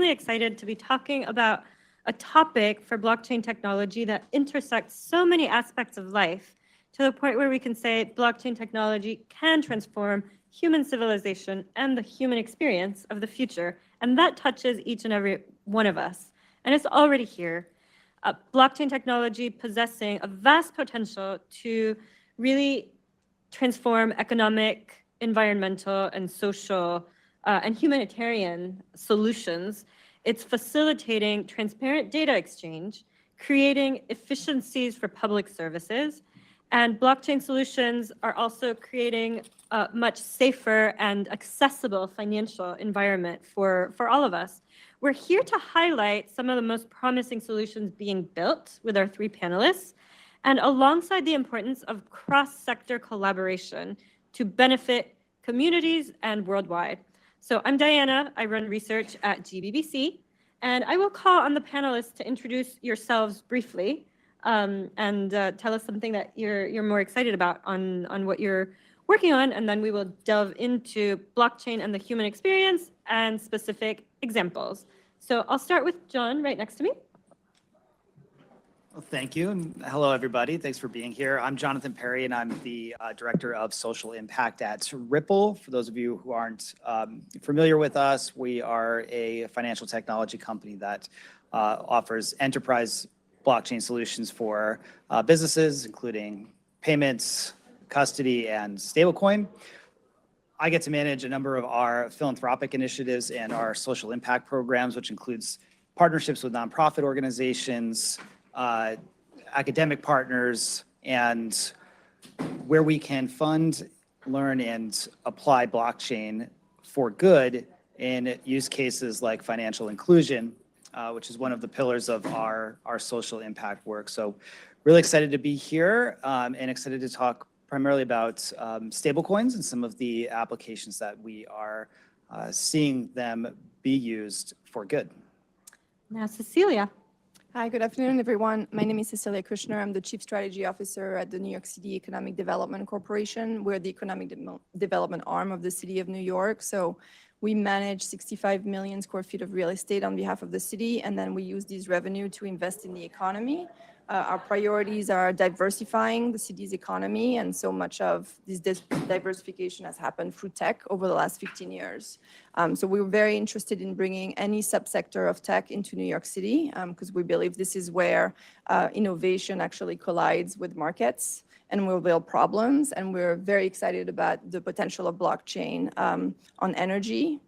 really excited to be talking about a topic for blockchain technology that intersects so many aspects of life to the point where we can say blockchain technology can transform human civilization and the human experience of the future. And that touches each and every one of us. And it's already here. Blockchain technology possessing a vast potential to really transform economic, environmental, and social and humanitarian solutions. It's facilitating transparent data exchange, creating efficiencies for public services, and blockchain solutions are also creating a much safer and accessible financial environment for all of us. We're here to highlight some of the most promising solutions being built with our three panelists, and alongside the importance of cross-sector collaboration to benefit communities and worldwide. So I'm Diana, I run research at GBBC, and I will call on the panelists to introduce yourselves briefly and tell us something that you're more excited about on what you're working on, and then we will delve into blockchain and the human experience and specific examples. So I'll start with John right next to me. Well, thank you, and hello everybody. Thanks for being here. I'm Jonathan Perri, and I'm the Director of Social Impact at Ripple. For those of you who aren't familiar with us, we are a financial technology company that offers enterprise blockchain solutions for businesses, including payments, custody, and stablecoin. I get to manage a number of our philanthropic initiatives and our social impact programs, which includes partnerships with nonprofit organizations, academic partners, and where we can fund, learn, and apply blockchain for good in use cases like financial inclusion, which is one of the pillars of our social impact work. So really excited to be here and excited to talk primarily about stablecoins and some of the applications that we are seeing them be used for good. Now, Cecilia. Hi, good afternoon, everyone. My name is Cecilia Kushner. I'm the Chief Strategy Officer at the New York City Economic Development Corporation. We're the economic development arm of the City of New York. So we manage 65 million square feet of real estate on behalf of the city, and then we use these revenue to invest in the economy. Our priorities are diversifying the city's economy, and so much of this diversification has happened through tech over the last 15 years. So we were very interested in bringing any subsector of tech into New York City because we believe this is where innovation actually collides with markets and will build problems. And we're very excited about the potential of blockchain on energy,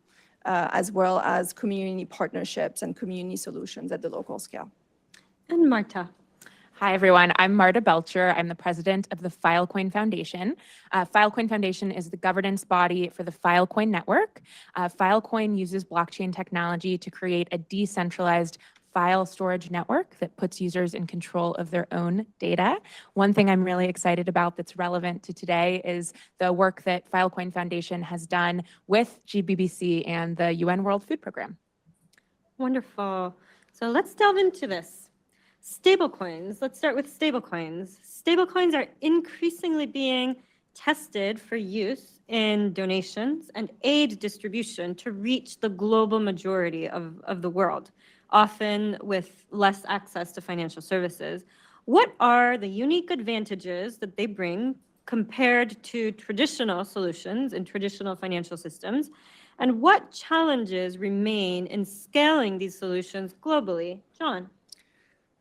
as well as community partnerships and community solutions at the local scale. And Marta. Hi, everyone. I'm Marta Belcher. I'm the president of the Filecoin Foundation. Filecoin Foundation is the governance body for the Filecoin network. Filecoin uses blockchain technology to create a decentralized file storage network that puts users in control of their own data. One thing I'm really excited about that's relevant to today is the work that Filecoin Foundation has done with GBBC and the UN World Food Program. Wonderful. So let's delve into this. Stablecoins. Let's start with stablecoins. Stablecoins are increasingly being tested for use in donations and aid distribution to reach the global majority of the world, often with less access to financial services. What are the unique advantages that they bring compared to traditional solutions in traditional financial systems? And what challenges remain in scaling these solutions globally? John.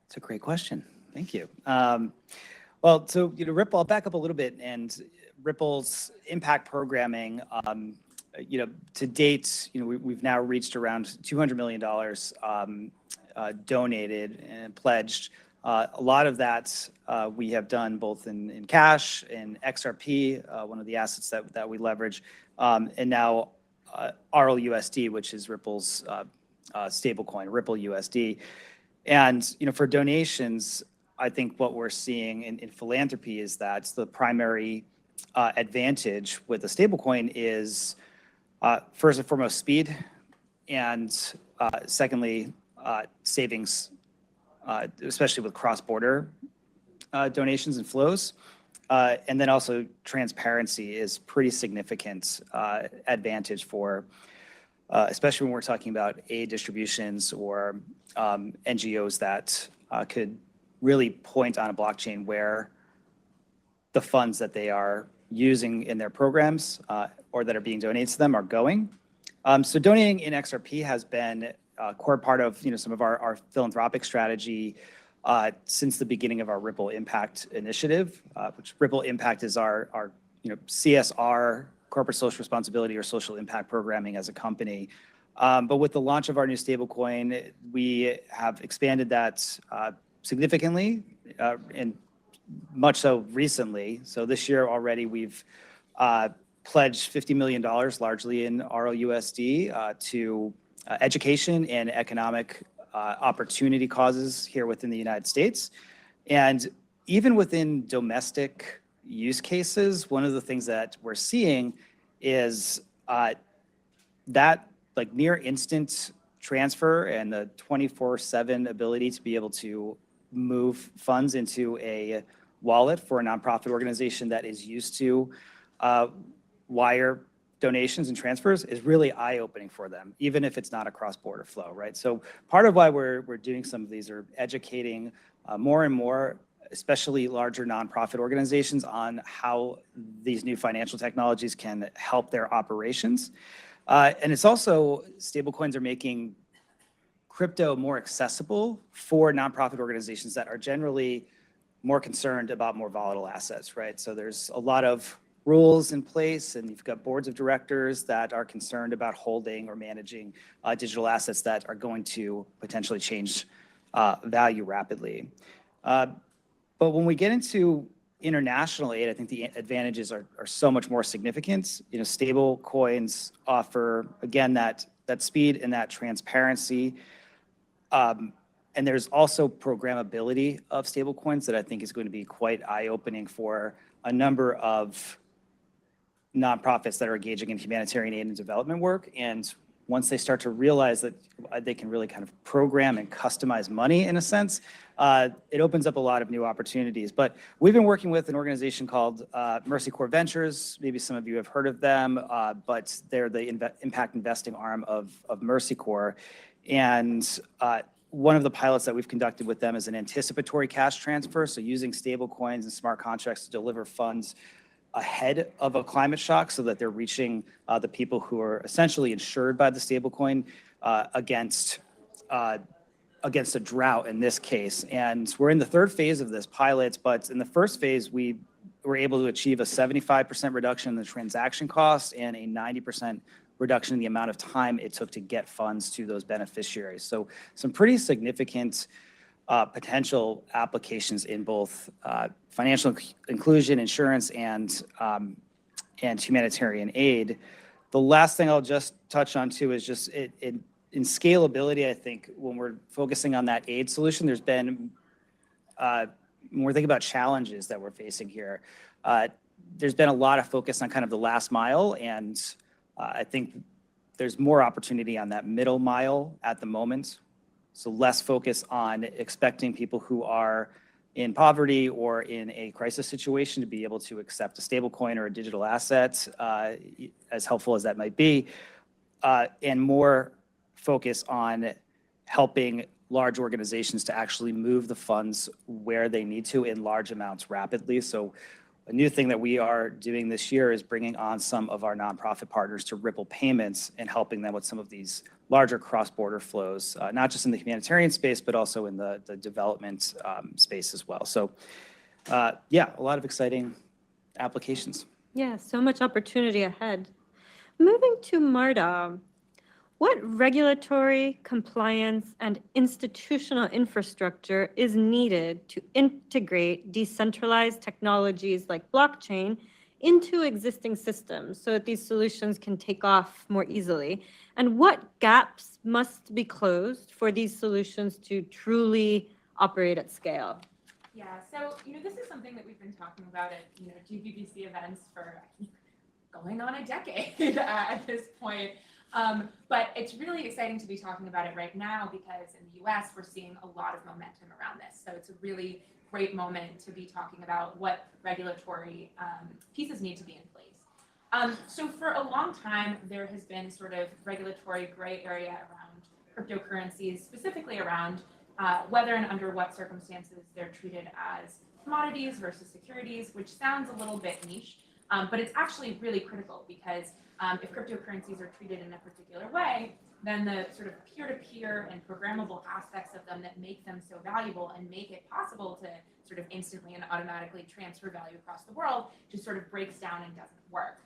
That's a great question. Thank you. Well, so Ripple, I'll back up a little bit, and Ripple's impact programming, to date, we've now reached around $200 million donated and pledged. A lot of that we have done both in cash and XRP, one of the assets that we leverage, and now RLUSD, which is Ripple's stablecoin, Ripple USD. And for donations, I think what we're seeing in philanthropy is that the primary advantage with a stablecoin is first and foremost speed, and secondly savings, especially with cross-border donations and flows, and then also transparency is pretty significant advantage for especially when we're talking about aid distributions or NGOs that could really point on a blockchain where the funds that they are using in their programs or that are being donated to them are going. So donating in XRP has been a core part of some of our philanthropic strategy since the beginning of our Ripple Impact initiative, which Ripple Impact is our CSR, corporate social responsibility or social impact programming as a company. But with the launch of our new stablecoin, we have expanded that significantly and much so recently. So this year already we've pledged $50 million, largely in RLUSD, to education and economic opportunity causes here within the United States. And even within domestic use cases, one of the things that we're seeing is that like near instant transfer and the 24/7 ability to be able to move funds into a wallet for a nonprofit organization that is used to wire donations and transfers is really eye-opening for them, even if it's not a cross-border flow, right? So part of why we're doing some of these are educating more and more, especially larger nonprofit organizations, on how these new financial technologies can help their operations. And it's also, stablecoins are making crypto more accessible for nonprofit organizations that are generally more concerned about more volatile assets, right? So there's a lot of rules in place, and you've got boards of directors that are concerned about holding or managing digital assets that are going to potentially change value rapidly. But when we get into international aid, I think the advantages are so much more significant. Stable coins offer, again, that speed and that transparency. And there's also programmability of stable coins that I think is going to be quite eye-opening for a number of nonprofits that are engaging in humanitarian aid and development work. And once they start to realize that they can really kind of program and customize money in a sense, it opens up a lot of new opportunities. But we've been working with an organization called Mercy Corps Ventures. Maybe some of you have heard of them, but they're the impact investing arm of Mercy Corps. And one of the pilots that we've conducted with them is an anticipatory cash transfer. So using stable coins and smart contracts to deliver funds ahead of a climate shock so that they're reaching the people who are essentially insured by the stablecoin against a drought in this case. And we're in the third phase of this pilot, but in the first phase, we were able to achieve a 75% reduction in the transaction cost and a 90% reduction in the amount of time it took to get funds to those beneficiaries. So some pretty significant potential applications in both financial inclusion, insurance, and humanitarian aid. The last thing I'll just touch on too is just in scalability. I think when we're focusing on that aid solution, there's been, when we're thinking about challenges that we're facing here, there's been a lot of focus on kind of the last mile, and I think there's more opportunity on that middle mile at the moment. So less focus on expecting people who are in poverty or in a crisis situation to be able to accept a stable coin or a digital asset, as helpful as that might be, and more focus on helping large organizations to actually move the funds where they need to in large amounts rapidly. So a new thing that we are doing this year is bringing on some of our nonprofit partners to Ripple Payments and helping them with some of these larger cross-border flows, not just in the humanitarian space, but also in the development space as well. So yeah, a lot of exciting applications. Yeah, so much opportunity ahead. Moving to Marta, what regulatory, compliance, and institutional infrastructure is needed to integrate decentralized technologies like blockchain into existing systems so that these solutions can take off more easily? And what gaps must be closed for these solutions to truly operate at scale? Yeah, so this is something that we've been talking about at GBBC events for going on a decade at this point. But it's really exciting to be talking about it right now because in the US, we're seeing a lot of momentum around this. So it's a really great moment to be talking about what regulatory pieces need to be in place. So for a long time, there has been sort of regulatory gray area around cryptocurrencies, specifically around whether and under what circumstances they're treated as commodities versus securities, which sounds a little bit niche, but it's actually really critical because if cryptocurrencies are treated in a particular way, then the sort of peer-to-peer and programmable aspects of them that make them so valuable and make it possible to sort of instantly and automatically transfer value across the world just sort of breaks down and doesn't work.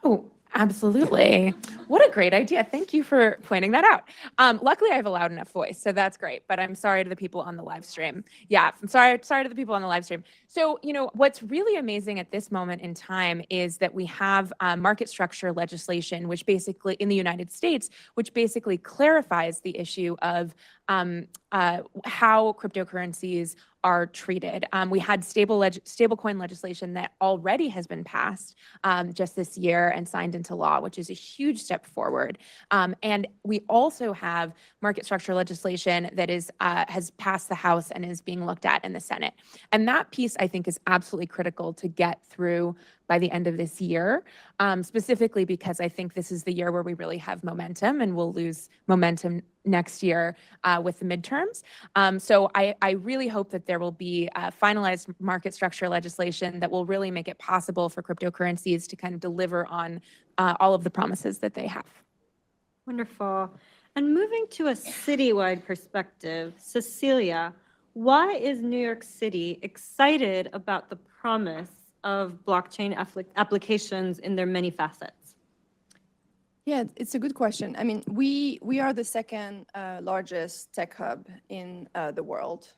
Oh, absolutely. What a great idea. Thank you for pointing that out. Luckily, I have a loud enough voice, so that's great. But I'm sorry to the people on the live stream. Yeah, I'm sorry to the people on the live stream. So, what's really amazing at this moment in time is that we have market structure legislation, which basically in the United States, which basically clarifies the issue of how cryptocurrencies are treated. We had stablecoin legislation that already has been passed just this year and signed into law, which is a huge step forward. And we also have market structure legislation that has passed the House and is being looked at in the Senate. And that piece, I think, is absolutely critical to get through by the end of this year, specifically because I think this is the year where we really have momentum, and we'll lose momentum next year with the midterms. So I really hope that there will be finalized market structure legislation that will really make it possible for cryptocurrencies to kind of deliver on all of the promises that they have. Wonderful. And moving to a citywide perspective, Cecilia, why is New York City excited about the promise of blockchain applications in their many facets? Yeah, it's a good question. I mean, we are the second largest tech hub in the world.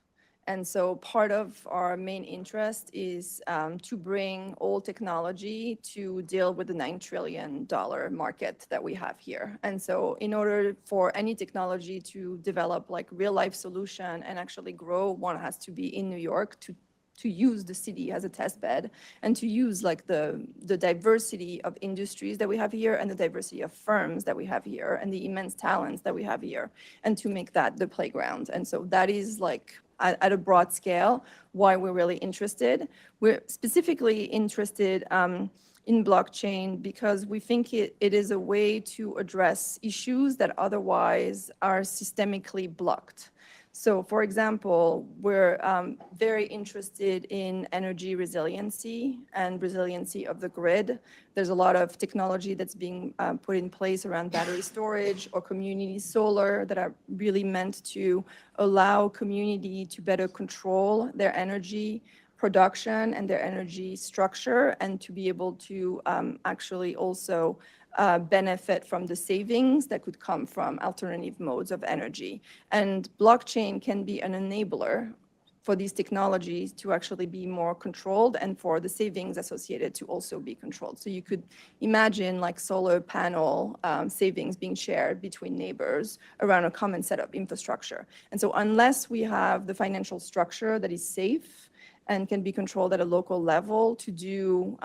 And so part of our main interest is to bring all technology to deal with the $9 trillion market that we have here. And so in order for any technology to develop like real life solution and actually grow, one has to be in New York to use the city as a test bed and to use like the diversity of industries that we have here and the diversity of firms that we have here and the immense talents that we have here, and to make that the playground. And so that is like at a broad scale why we're really interested. We're specifically interested in blockchain because we think it is a way to address issues that otherwise are systemically blocked. So for example, we're very interested in energy resiliency and resiliency of the grid. There's a lot of technology that's being put in place around battery storage or community solar that are really meant to allow community to better control their energy production and their energy structure, and to be able to actually also benefit from the savings that could come from alternative modes of energy. And blockchain can be an enabler for these technologies to actually be more controlled and for the savings associated to also be controlled. So you could imagine like solar panel savings being shared between neighbors around a common set of infrastructure. And so unless we have the financial structure that is safe and can be controlled at a local level to do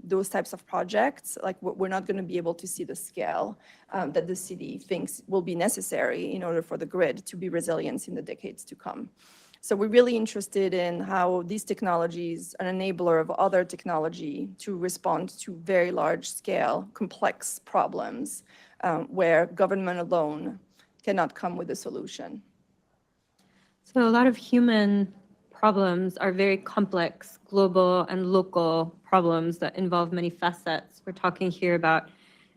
those types of projects, like we're not going to be able to see the scale that the city thinks will be necessary in order for the grid to be resilient in the decades to come. So we're really interested in how these technologies are an enabler of other technology to respond to very large scale, complex problems where government alone cannot come with a solution. So a lot of human problems are very complex, global and local problems that involve many facets. We're talking here about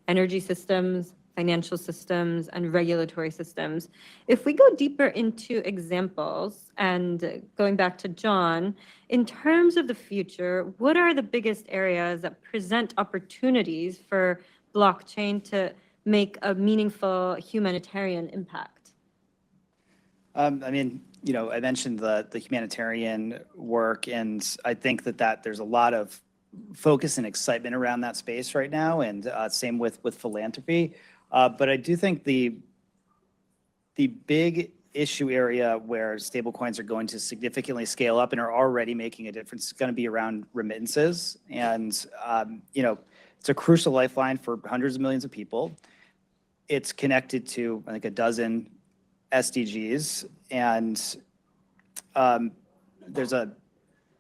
energy systems, financial systems, and regulatory systems. If we go deeper into examples, and going back to John, in terms of the future, what are the biggest areas that present opportunities for blockchain to make a meaningful humanitarian impact? I mean, I mentioned the humanitarian work, and I think that there's a lot of focus and excitement around that space right now, and same with philanthropy. But I do think the big issue area where stablecoins are going to significantly scale up and are already making a difference is going to be around remittances. And, it's a crucial lifeline for hundreds of millions of people. It's connected to, I think, a dozen SDGs, and there's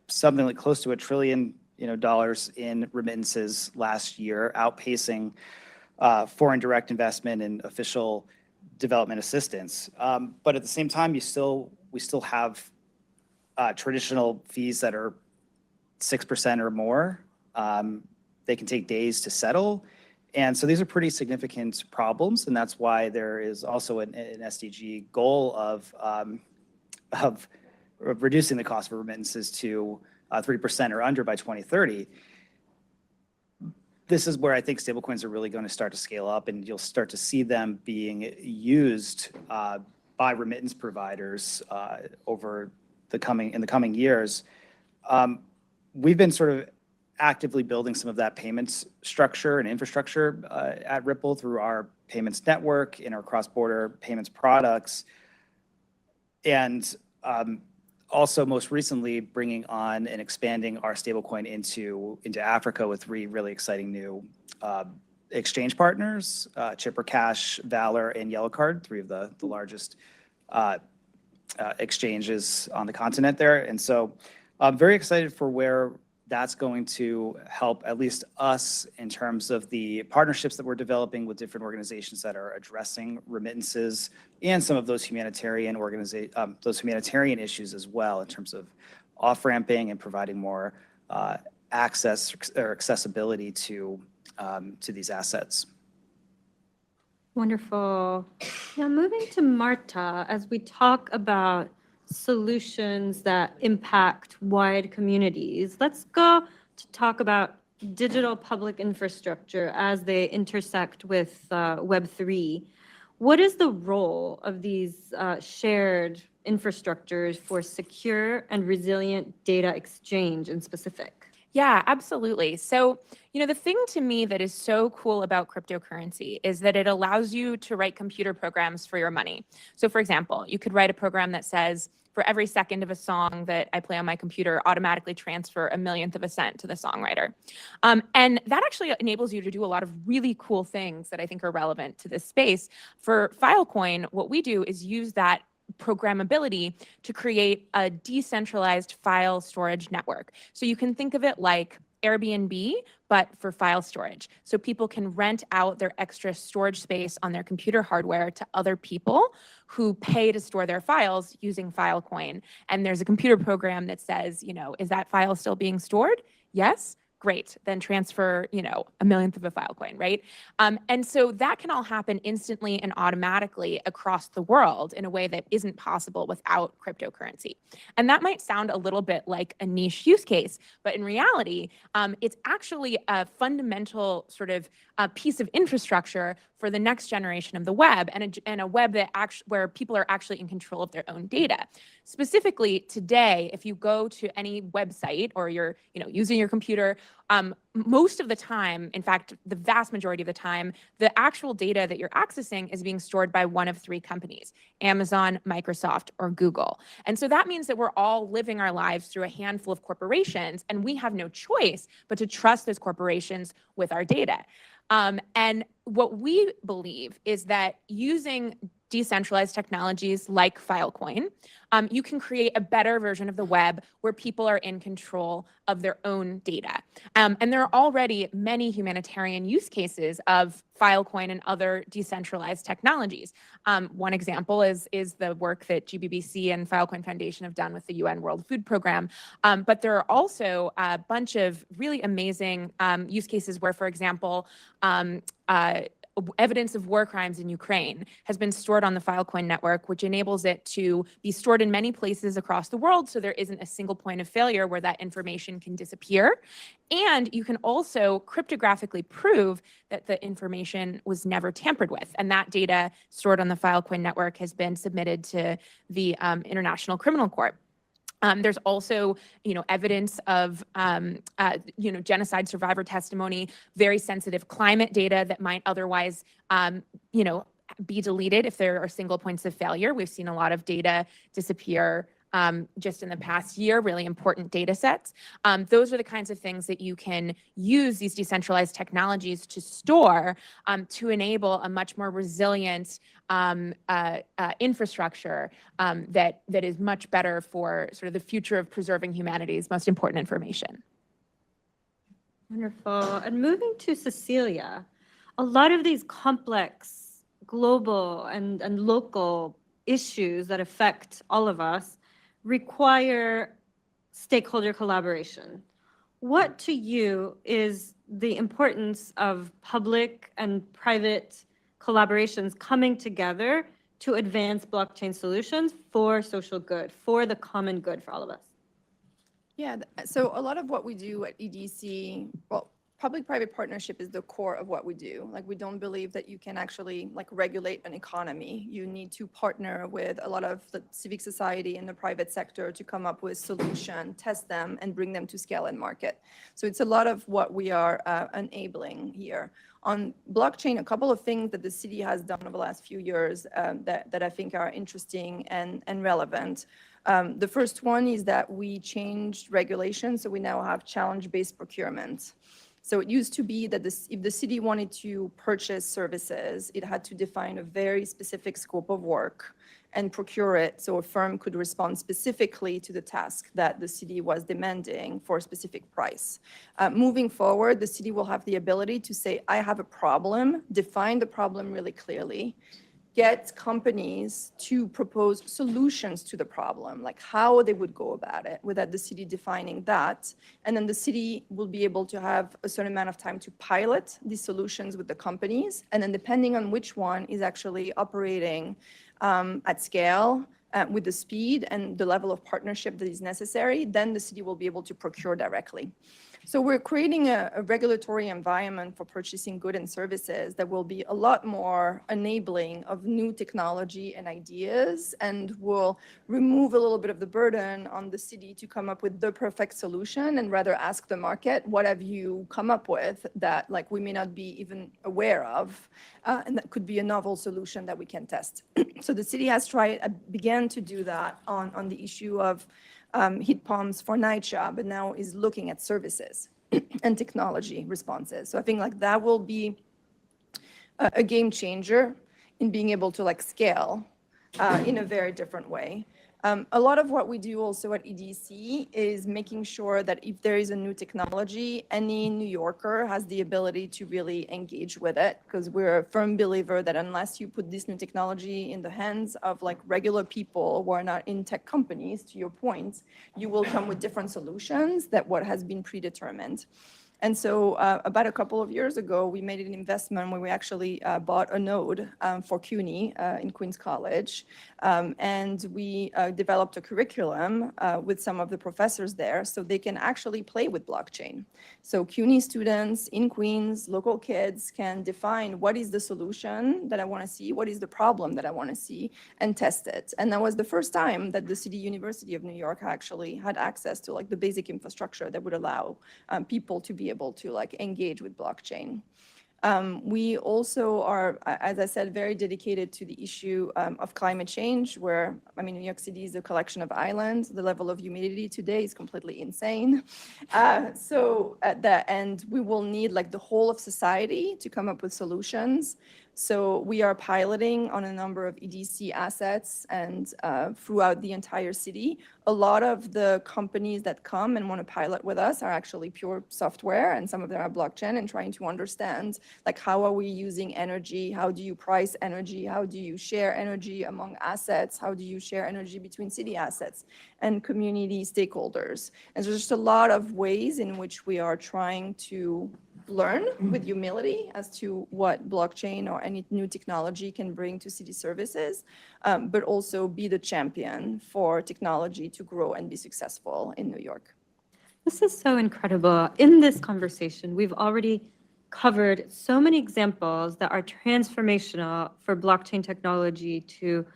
something like close to $1 trillion dollars in remittances last year, outpacing foreign direct investment and official development assistance. But at the same time, we still have traditional fees that are 6% or more. They can take days to settle. And so these are pretty significant problems. And that's why there is also an SDG goal of reducing the cost of remittances to 3% or under by 2030. This is where I think stablecoins are really going to start to scale up, and you'll start to see them being used by remittance providers in the coming years. We've been sort of actively building some of that payments structure and infrastructure at Ripple through our payments network and our cross-border payments products. And also most recently bringing on and expanding our stablecoin into Africa with 3 really exciting new exchange partners, Chipper Cash, Valor, and Yellow Card, 3 of the largest exchanges on the continent there. And so I'm very excited for where that's going to help at least us in terms of the partnerships that we're developing with different organizations that are addressing remittances and some of those humanitarian issues as well in terms of off-ramping and providing more access or accessibility to these assets. Wonderful. Now moving to Marta, as we talk about solutions that impact wide communities, let's go to talk about digital public infrastructure as they intersect with Web3. What is the role of these shared infrastructures for secure and resilient data exchange in specific? Yeah, absolutely. So, the thing to me that is so cool about cryptocurrency is that it allows you to write computer programs for your money. So, for example, you could write a program that says, for every second of a song that I play on my computer, automatically transfer a millionth of a cent to the songwriter. And that actually enables you to do a lot of really cool things that I think are relevant to this space. For Filecoin, what we do is use that programmability to create a decentralized file storage network. So you can think of it like Airbnb, but for file storage. So people can rent out their extra storage space on their computer hardware to other people who pay to store their files using Filecoin. And there's a computer program that says, is that file still being stored? Yes. Great, then transfer, a millionth of a Filecoin, right? And so that can all happen instantly and automatically across the world in a way that isn't possible without cryptocurrency. And that might sound a little bit like a niche use case, but in reality, it's actually a fundamental sort of piece of infrastructure for the next generation of the web, and a web that where people are actually in control of their own data. Specifically today, if you go to any website or you're using your computer, most of the time, in fact, the vast majority of the time, the actual data that you're accessing is being stored by one of 3 companies: Amazon, Microsoft, or Google. And so that means that we're all living our lives through a handful of corporations, and we have no choice but to trust those corporations with our data. And what we believe is that using decentralized technologies like Filecoin, you can create a better version of the web where people are in control of their own data. And there are already many humanitarian use cases of Filecoin and other decentralized technologies. One example is the work that GBBC and Filecoin Foundation have done with the UN World Food Program. But there are also a bunch of really amazing use cases where, for example, evidence of war crimes in Ukraine has been stored on the Filecoin network, which enables it to be stored in many places across the world, so there isn't a single point of failure where that information can disappear. And you can also cryptographically prove that the information was never tampered with, and that data stored on the Filecoin network has been submitted to the International Criminal Court. There's also, evidence of, genocide survivor testimony, very sensitive climate data that might otherwise, be deleted if there are single points of failure. We've seen a lot of data disappear just in the past year, really important data sets. Those are the kinds of things that you can use these decentralized technologies to store to enable a much more resilient infrastructure that is much better for sort of the future of preserving humanity's most important information. Wonderful. And moving to Cecilia, a lot of these complex global and local issues that affect all of us require stakeholder collaboration. What to you is the importance of public and private collaborations coming together to advance blockchain solutions for social good, for the common good for all of us? Yeah, so a lot of what we do at EDC, well, public-private partnership is the core of what we do. Like, we don't believe that you can actually like regulate an economy. You need to partner with a lot of the civic society and the private sector to come up with solutions, test them, and bring them to scale and market. So it's a lot of what we are enabling here. On blockchain, a couple of things that the city has done over the last few years that I think are interesting and relevant. The first one is that we changed regulations, so we now have challenge-based procurement. So it used to be that if the city wanted to purchase services, it had to define a very specific scope of work and procure it so a firm could respond specifically to the task that the city was demanding for a specific price. Moving forward, the city will have the ability to say, I have a problem, define the problem really clearly, get companies to propose solutions to the problem, like how they would go about it without the city defining that. And then the city will be able to have a certain amount of time to pilot these solutions with the companies. And then depending on which one is actually operating at scale, with the speed and the level of partnership that is necessary, then the city will be able to procure directly. So we're creating a regulatory environment for purchasing goods and services that will be a lot more enabling of new technology and ideas, and will remove a little bit of the burden on the city to come up with the perfect solution and rather ask the market, what have you come up with that like we may not be even aware of, and that could be a novel solution that we can test. So the city has began to do that on the issue of heat pumps for NYCHA, but now is looking at services and technology responses. So I think like that will be a game changer in being able to like scale in a very different way. A lot of what we do also at EDC is making sure that if there is a new technology, any New Yorker has the ability to really engage with it, because we're a firm believer that unless you put this new technology in the hands of like regular people who are not in tech companies, to your point, you will come with different solutions than what has been predetermined. And so about a couple of years ago, we made an investment where we actually bought a node for CUNY in Queens College. And we developed a curriculum with some of the professors there so they can actually play with blockchain. So CUNY students in Queens, local kids, can define what is the solution that I want to see, what is the problem that I want to see, and test it. And that was the first time that the City University of New York actually had access to like the basic infrastructure that would allow people to be able to like engage with blockchain. We also are, as I said, very dedicated to the issue of climate change, where, I mean, New York City is a collection of islands. The level of humidity today is completely insane. So at the end, we will need like the whole of society to come up with solutions. So we are piloting on a number of EDC assets and throughout the entire city. A lot of the companies that come and want to pilot with us are actually pure software, and some of them are blockchain, and trying to understand like how are we using energy, how do you price energy, how do you share energy among assets, how do you share energy between city assets and community stakeholders. And so there's just a lot of ways in which we are trying to learn with humility as to what blockchain or any new technology can bring to city services, but also be the champion for technology to grow and be successful in New York. This is so incredible. In this conversation, we've already covered so many examples that are transformational for blockchain technology to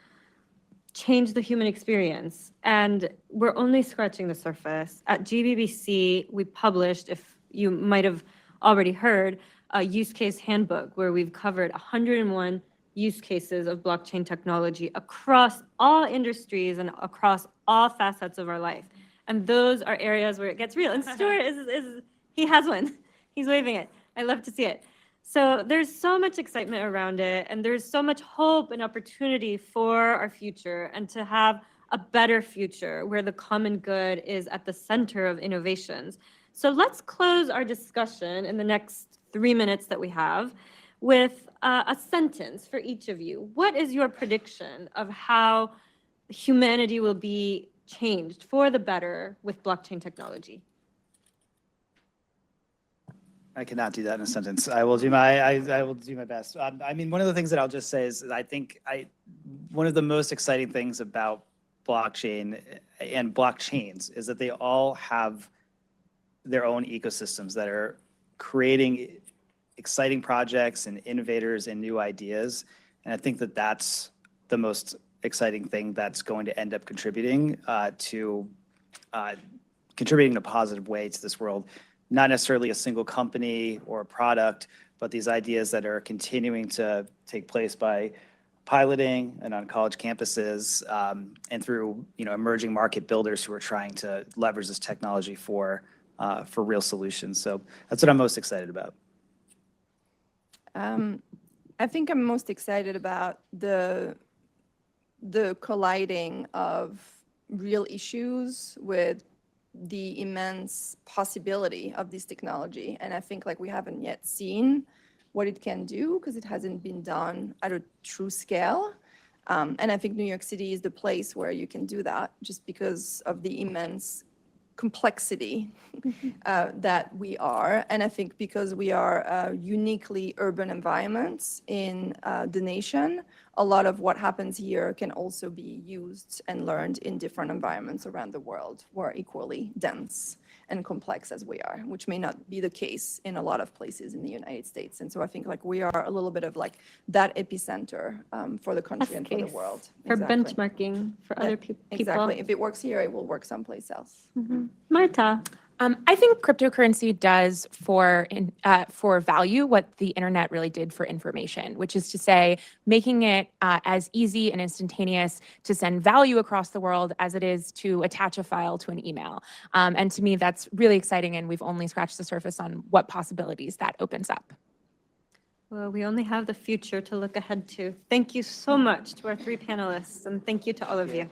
change the human experience. And we're only scratching the surface. At GBBC, we published, if you might have already heard, a use case handbook where we've covered 101 use cases of blockchain technology across all industries and across all facets of our life. And those are areas where it gets real. And Stuart he has one. He's waving it. I love to see it. So there's so much excitement around it, and there's so much hope and opportunity for our future, and to have a better future where the common good is at the center of innovations. So let's close our discussion in the next 3 minutes that we have with a sentence for each of you. What is your prediction of how humanity will be changed for the better with blockchain technology? I cannot do that in a sentence. I will do my best. I mean, one of the things that I'll just say is that I think one of the most exciting things about blockchain and blockchains is that they all have their own ecosystems that are creating exciting projects and innovators and new ideas. And I think that that's the most exciting thing that's going to end up contributing in a positive way to this world. Not necessarily a single company or a product, but these ideas that are continuing to take place by piloting and on college campuses and through emerging market builders who are trying to leverage this technology for real solutions. So that's what I'm most excited about. I think I'm most excited about the colliding of real issues with the immense possibility of this technology. And I think we haven't yet seen what it can do because it hasn't been done at a true scale. And I think New York City is the place where you can do that just because of the immense complexity that we are. And I think because we are uniquely urban environments in the nation, a lot of what happens here can also be used and learned in different environments around the world who are equally dense and complex as we are, which may not be the case in a lot of places in the United States. And so I think we are a little bit of that epicenter for the country and for the world. For Exactly. benchmarking for other people. Exactly. If it works here, it will work someplace else. Mm-hmm. Marta. I think cryptocurrency does for value what the internet really did for information, which is to say, making it as easy and instantaneous to send value across the world as it is to attach a file to an email. And to me, that's really exciting, and we've only scratched the surface on what possibilities that opens up. Well, we only have the future to look ahead to. Thank you so much to our 3 panelists, and thank you to all of you.